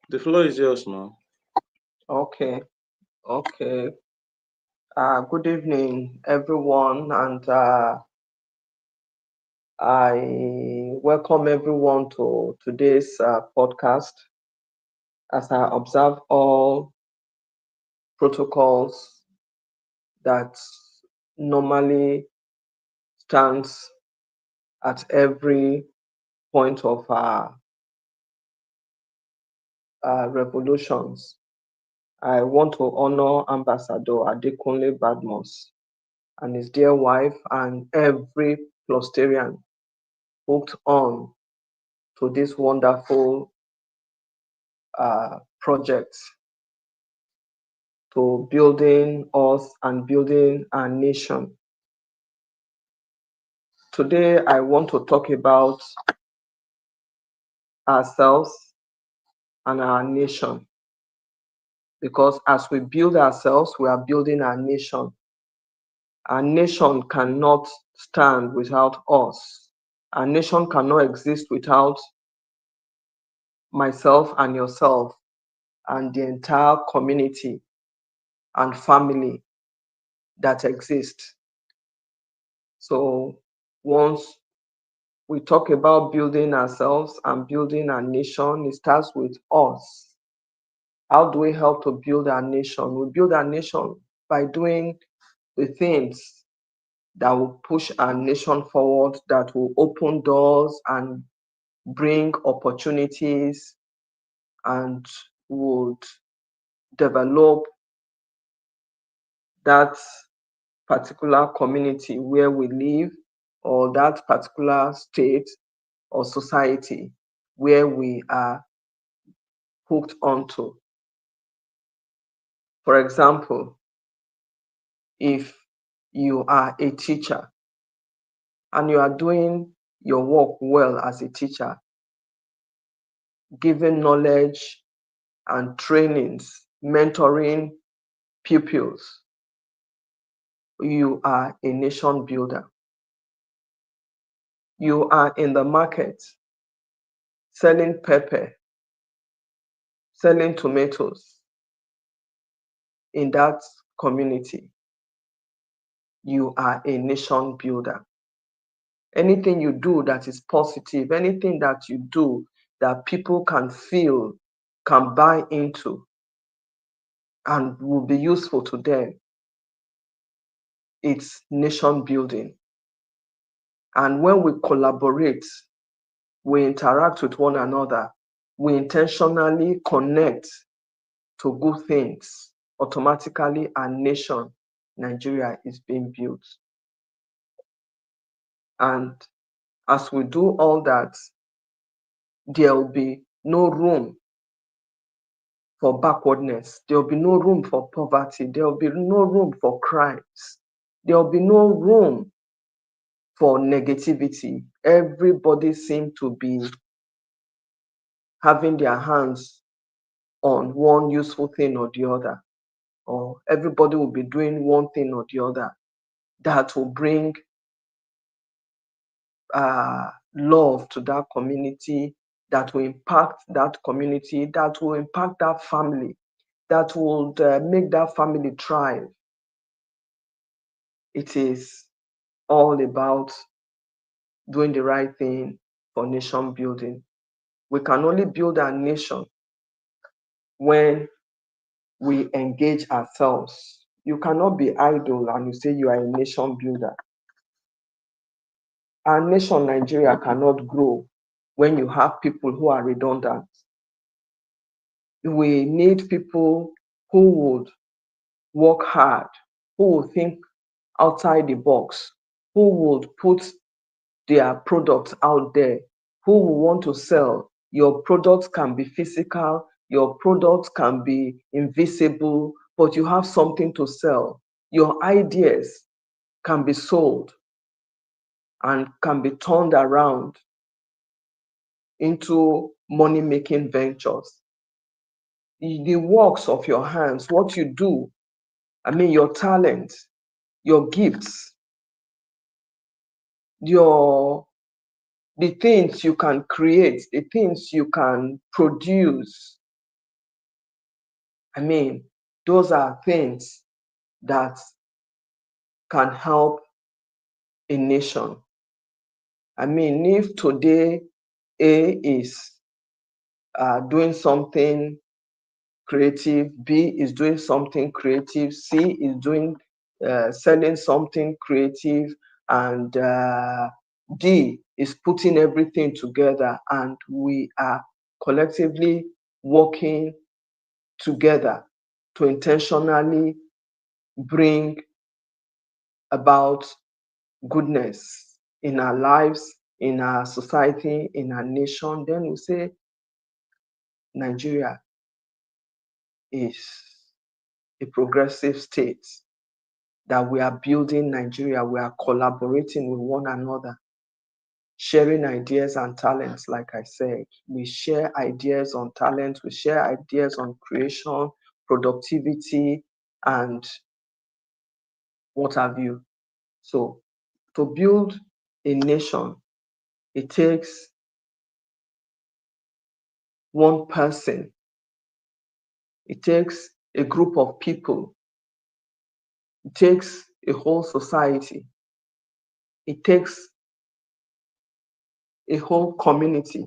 The floor is yours, man. Okay, okay. Good evening, everyone, and I welcome everyone to today's podcast as I observe all protocols that normally stands at every point of revolutions. I want to honor Ambassador Adekunle Badmus and his dear wife and every Plostarian hooked on to this wonderful project to building us and building our nation. Today, I want to talk about ourselves and our nation because as we build ourselves, we are building our nation. Our nation cannot stand without us. Our nation cannot exist without myself and yourself and the entire community and family that exist. So once we talk about building ourselves and building our nation, it starts with us. How do we help to build our nation? We build our nation by doing the things that will push our nation forward, that will open doors and bring opportunities and would develop that particular community where we live or that particular state or society where we are hooked onto. For example, if you are a teacher and you are doing your work well as a teacher, giving knowledge and trainings, mentoring pupils, you are a nation builder. You are in the market selling pepper, selling tomatoes in that community. You are a nation builder. Anything you do that is positive, anything that you do that people can feel, can buy into, and will be useful to them, it's nation building. And when we collaborate, we interact with one another, we intentionally connect to good things, automatically our nation, Nigeria, is being built. And as we do all that, there will be no room for backwardness. There will be no room for poverty. There will be no room for crimes. There will be no room for negativity. Everybody seems to be having their hands on one useful thing or the other, or everybody will be doing one thing or the other that will bring love to that community, that will impact that community, that will impact that family, that will make that family thrive. It is all about doing the right thing for nation building. We can only build our nation when we engage ourselves. You cannot be idle and you say you are a nation builder. Our nation, Nigeria, cannot grow when you have people who are redundant. We need people who would work hard, who will think outside the box, who would put their products out there, who will want to sell. Your products can be physical, your products can be invisible, but you have something to sell. Your ideas can be sold and can be turned around into money-making ventures. The works of your hands, what you do, your talent, your gifts, your the things you can create, the things you can produce, I mean, those are things that can help a nation. I mean, if today A is doing something creative, B is doing something creative, C is doing selling something creative, and D is putting everything together, and we are collectively working together to intentionally bring about goodness in our lives, in our society, in our nation, then we say Nigeria is a progressive state, that we are building Nigeria, we are collaborating with one another, sharing ideas and talents. Like I said, we share ideas on talent, we share ideas on creation, productivity, and what have you. So to build a nation, it takes one person, it takes a group of people, it takes a whole society, it takes a whole community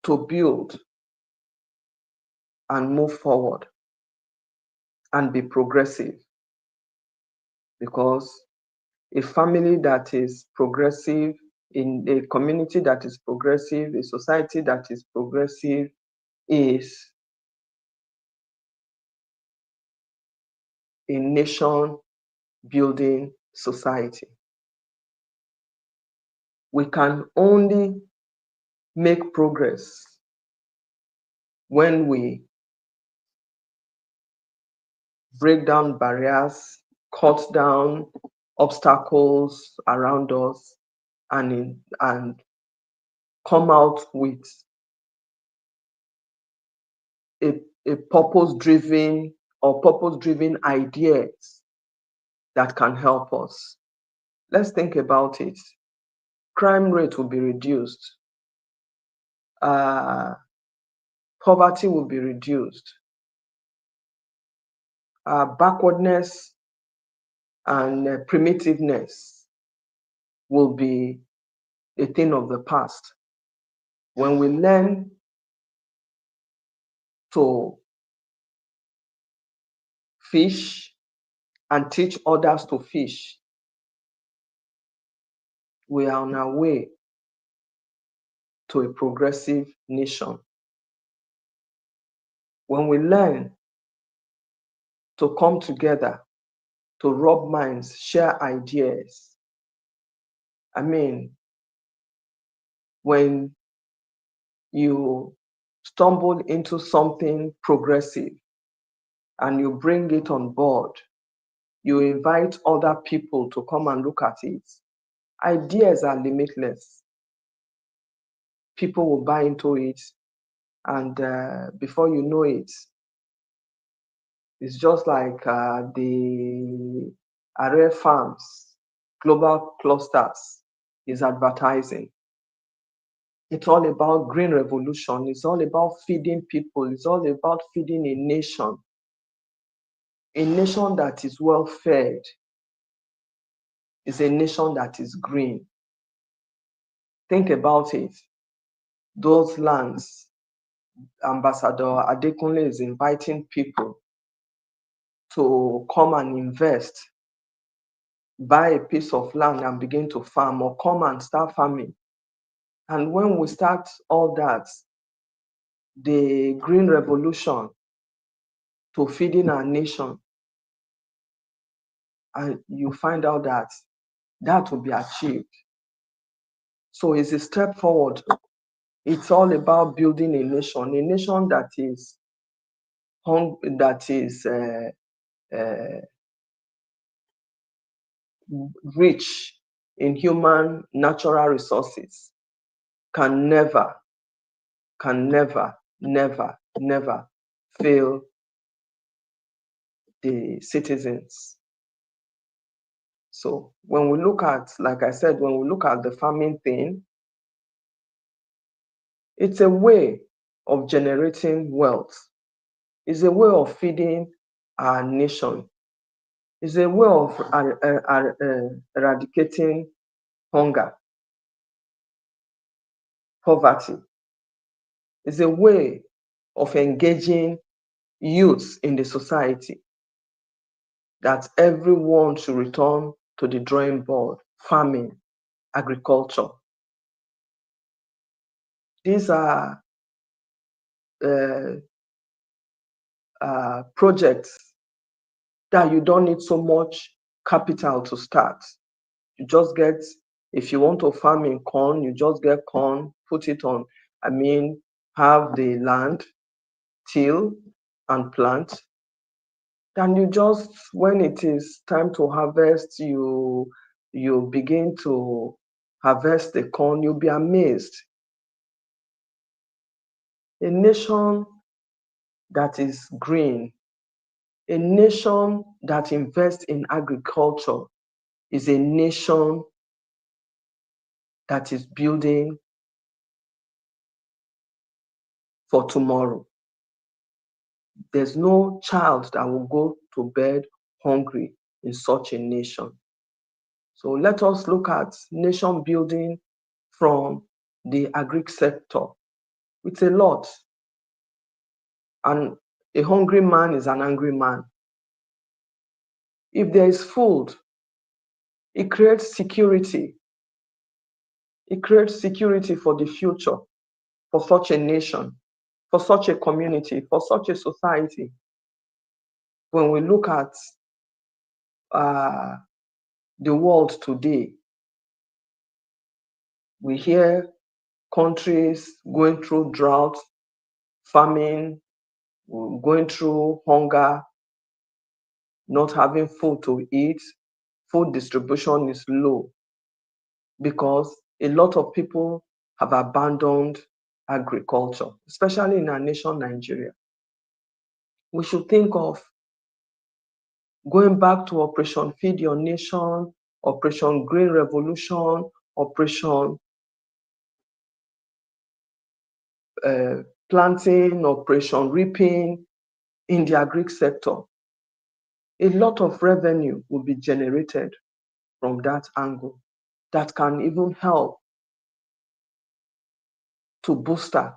to build and move forward and be progressive. Because a family that is progressive, in a community that is progressive, a society that is progressive is a nation building society. We can only make progress when we break down barriers, cut down obstacles around us, and come out with a purpose-driven or purpose-driven ideas that can help us. Let's think about it. Crime rate will be reduced. Uh, Poverty will be reduced. Backwardness and primitiveness will be a thing of the past. When we learn to fish and teach others to fish, we are on our way to a progressive nation. When we learn to come together, to rub minds, share ideas, I mean, when you stumble into something progressive and you bring it on board, you invite other people to come and look at it. Ideas are limitless. People will buy into it, and before you know it, it's just like the Array Farms global clusters is advertising. It's all about green revolution. It's all about feeding people. It's all about feeding a nation. A nation that is well fed is a nation that is green. Think about it. Those lands, Ambassador Adekunle is inviting people to come and invest, buy a piece of land and begin to farm, or come and start farming. And when we start all that, the green revolution to feeding our nation, and you find out that that will be achieved. So it's a step forward. It's all about building a nation that is rich in human natural resources, can never, never fail the citizens. So when we look at, like I said, when we look at the farming thing, it's a way of generating wealth. It's a way of feeding our nation. It's a way of eradicating hunger, poverty. It's a way of engaging youth in the society, that everyone should return to the drawing board, farming, agriculture. These are uh, projects that you don't need so much capital to start. You just get, if you want to farm in corn, you just get corn, put it on, have the land, till and plant. Then you just, when it is time to harvest, you begin to harvest the corn. You'll be amazed. A nation that is green, a nation that invests in agriculture is a nation that is building for tomorrow. There's no child that will go to bed hungry in such a nation. So let us look at nation building from the agri sector. It's a lot. And a hungry man is an angry man. If there is food, it creates security. It creates security for the future, for such a nation, for such a community, for such a society. When we look at the world today, we hear countries going through drought, famine, going through hunger, not having food to eat. Food distribution is low because a lot of people have abandoned agriculture, especially in our nation, Nigeria. We should think of going back to Operation Feed Your Nation, Operation Green Revolution, Operation Planting, Operation Reaping in the agri sector. A lot of revenue will be generated from that angle that can even help to booster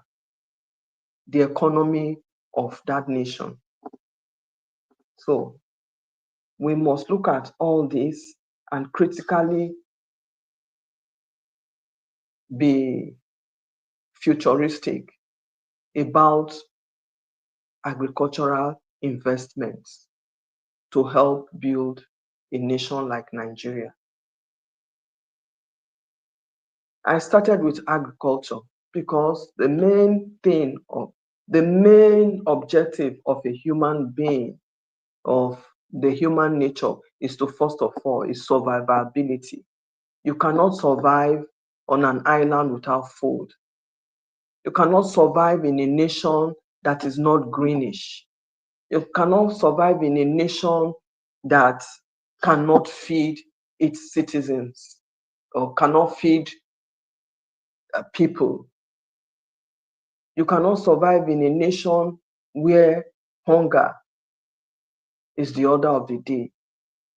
the economy of that nation. So we must look at all this and critically be futuristic about agricultural investments to help build a nation like Nigeria. I started with agriculture because the main objective of a human being, of the human nature, is to, first of all, is survivability. You cannot survive on an island without food. You cannot survive in a nation that is not greenish. You cannot survive in a nation that cannot feed its citizens or cannot feed people. You cannot survive in a nation where hunger is the order of the day.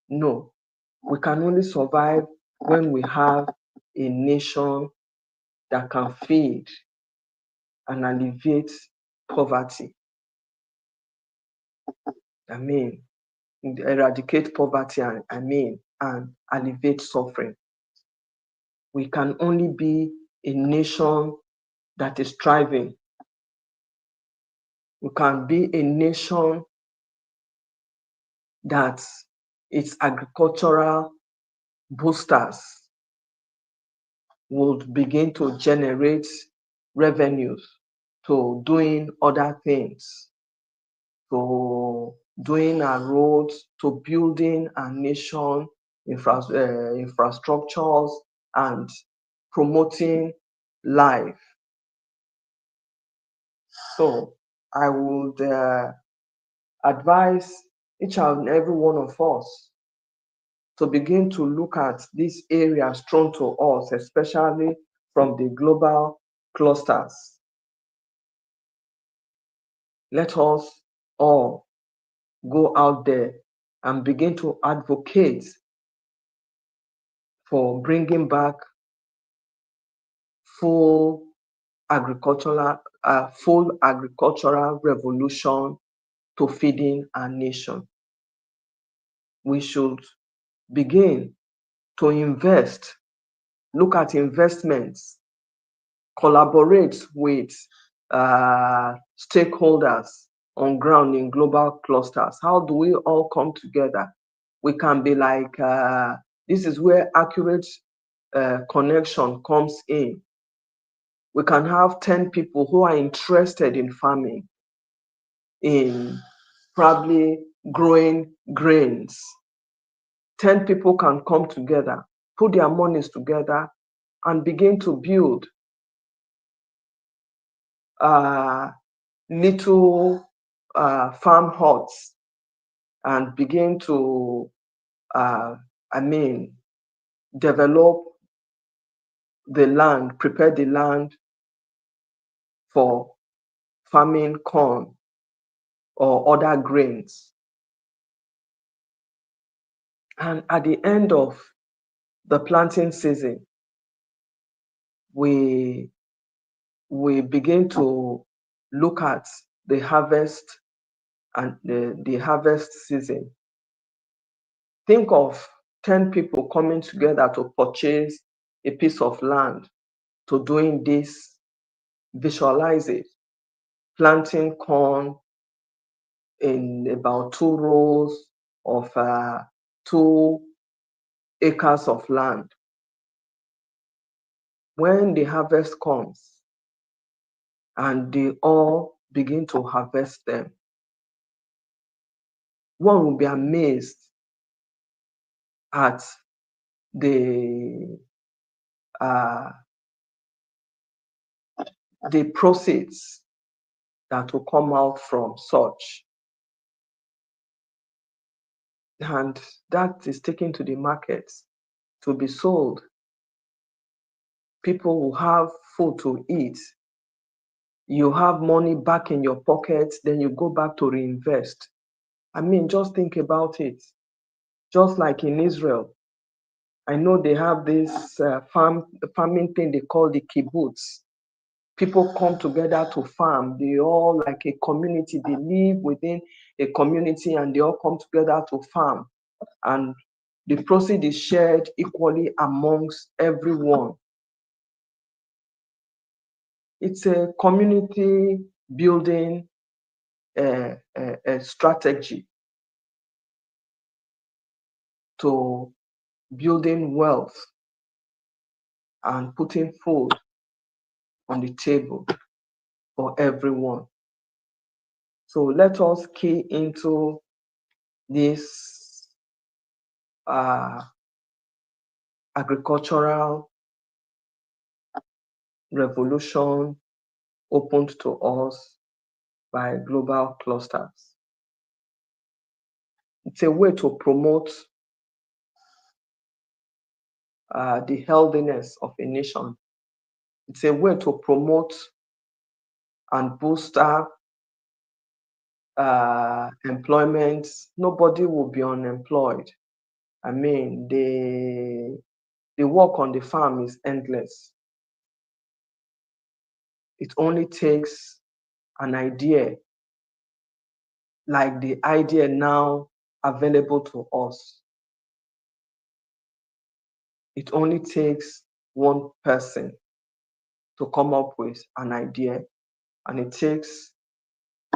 No, we can only survive when we have a nation that can feed and alleviate poverty. Eradicate poverty and alleviate suffering. We can only be a nation that is thriving. We can be a nation that its agricultural boosters would begin to generate revenues to doing other things, to doing our roads, to building our nation infrastructures and promoting life. So I would advise each and every one of us to begin to look at these areas thrown to us, especially from the global clusters, Let us all go out there and begin to advocate for bringing back full full agricultural revolution to feeding our nation. We should begin to invest, look at investments, collaborate with stakeholders on ground in global clusters. How do we all come together? We can be like, this is where accurate connection comes in. We can have 10 people who are interested in farming, in probably growing grains. 10 people can come together, put their monies together, and begin to build little farm huts and begin to, develop the land, prepare the land for farming corn or other grains. And at the end of the planting season, we begin to look at the harvest and the harvest season. Think of 10 people coming together to purchase a piece of land, to doing this, visualize it, planting corn in about 2 rows of 2 acres of land. When the harvest comes and they all begin to harvest them, one will be amazed at the proceeds that will come out from such. And that is taken to the market to be sold. People will have food to eat. You have money back in your pocket, then you go back to reinvest. Just think about it. Just like in Israel, I know they have this farming thing they call the kibbutz. People come together to farm. They all like a community. They live within a community and they all come together to farm. And the proceeds is shared equally amongst everyone. It's a community building strategy to building wealth and putting food on the table for everyone. So let us key into this agricultural revolution opened to us by global clusters. It's a way to promote the healthiness of a nation. It's a way to promote and booster employment. Nobody will be unemployed. The work on the farm is endless. It only takes an idea, like the idea now available to us. It only takes one person to come up with an idea, and it takes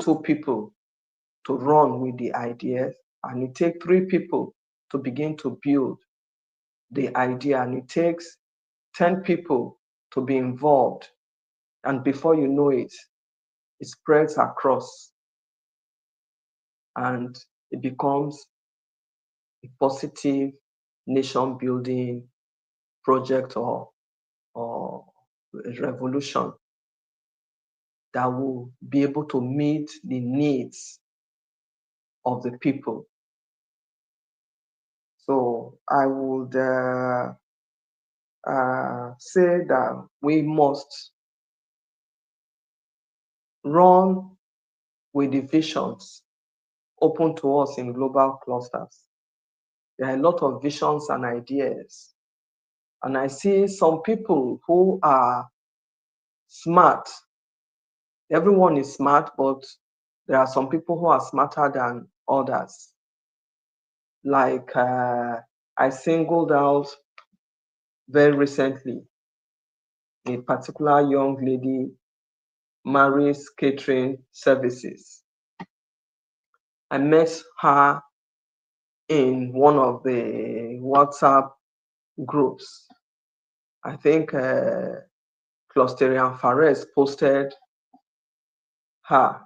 2 people to run with the idea, and it takes 3 people to begin to build the idea, and it takes 10 people to be involved. And before you know it, it spreads across and it becomes a positive nation building project or a revolution that will be able to meet the needs of the people. So I would say that we must run with the visions open to us in global clusters. There are a lot of visions and ideas. And I see some people who are smart. Everyone is smart, but there are some people who are smarter than others. Like I singled out very recently a particular young lady, Mary's Catering Services. I met her in one of the WhatsApp groups. I think Clusterian Fares posted her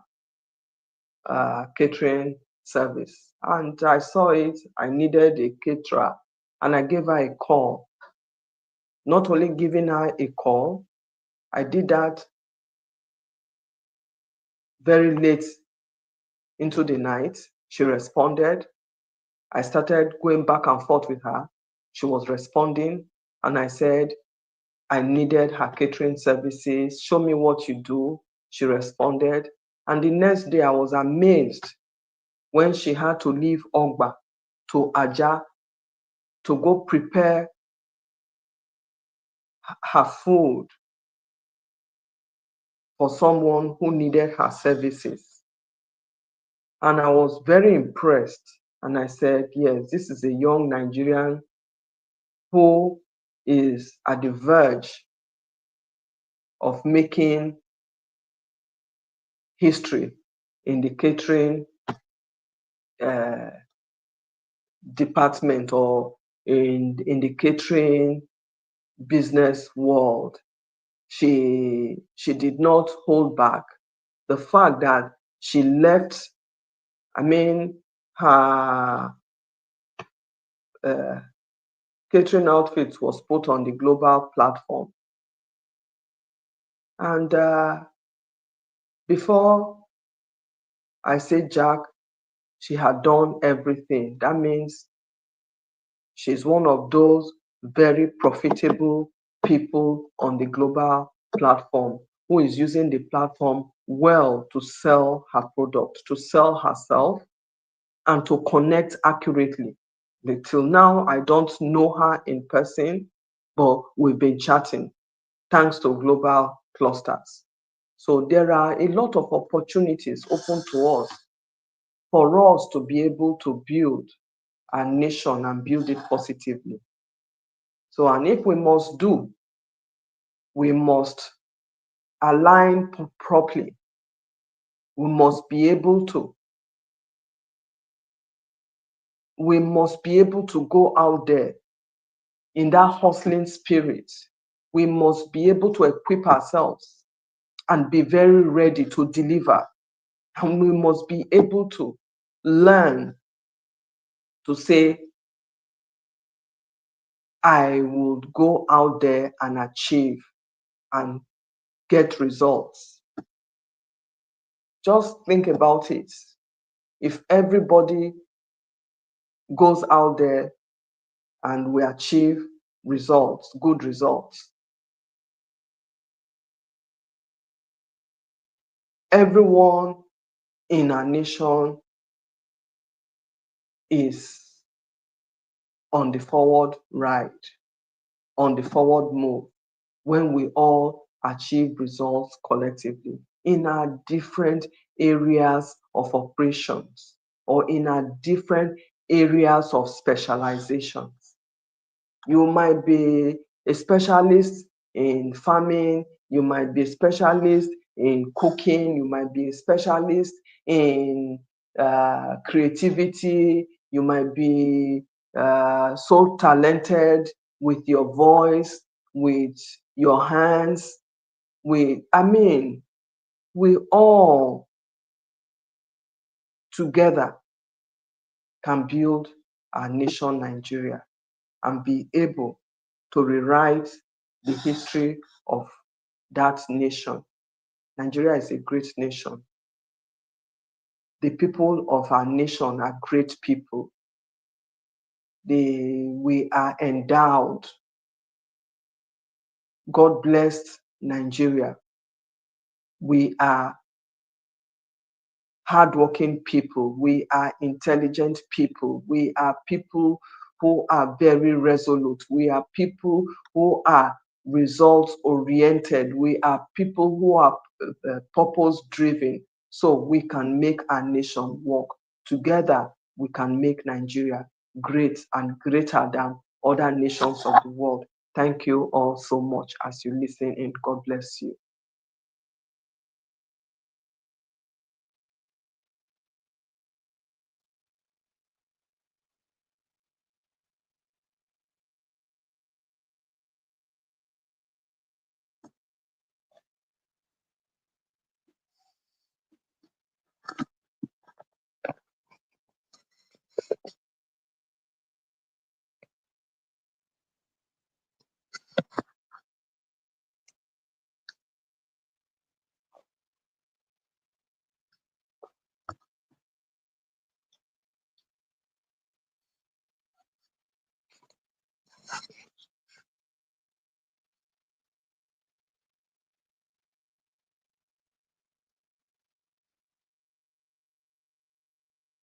catering service, and I saw it. I needed a caterer, and I gave her a call. Not only giving her a call, I did that very late into the night. She responded. I started going back and forth with her. She was responding, and I said I needed her catering services. Show me what you do. She responded. And the next day, I was amazed when she had to leave Ogba to Aja to go prepare her food for someone who needed her services. And I was very impressed. And I said, yes, this is a young Nigerian who is at the verge of making history in the catering uh, department, or in the catering business world. She did not hold back. The fact that she left, I mean, her uh, catering outfit was put on the global platform. And before I say Jack, she had done everything. That means she's one of those very profitable people on the global platform who is using the platform well to sell her product, to sell herself, and to connect accurately. Till now, I don't know her in person, but we've been chatting thanks to global clusters. So there are a lot of opportunities open to us for us to be able to build our nation and build it positively. So, and if we must do, we must align properly. We must be able to. We must be able to go out there in that hustling spirit. We must be able to equip ourselves and be very ready to deliver. And we must be able to learn to say, I would go out there and achieve and get results. Just think about it. If everybody goes out there and we achieve results, good results, everyone in our nation is on the forward ride, on the forward move, when we all achieve results collectively in our different areas of operations or in our different areas of specializations. You might be a specialist in farming, you might be a specialist in cooking, you might be a specialist in creativity, you might be so talented with your voice, with your hands, we all together can build our nation Nigeria and be able to rewrite the history of that nation. Nigeria is a great nation. The people of our nation are great people. We are endowed. God blessed Nigeria. We are hardworking people. We are intelligent people. We are people who are very resolute. We are people who are results oriented. We are people who are purpose driven. So we can make our nation work. Together, we can make Nigeria great and greater than other nations of the world. Thank you all so much as you listen in. God bless you.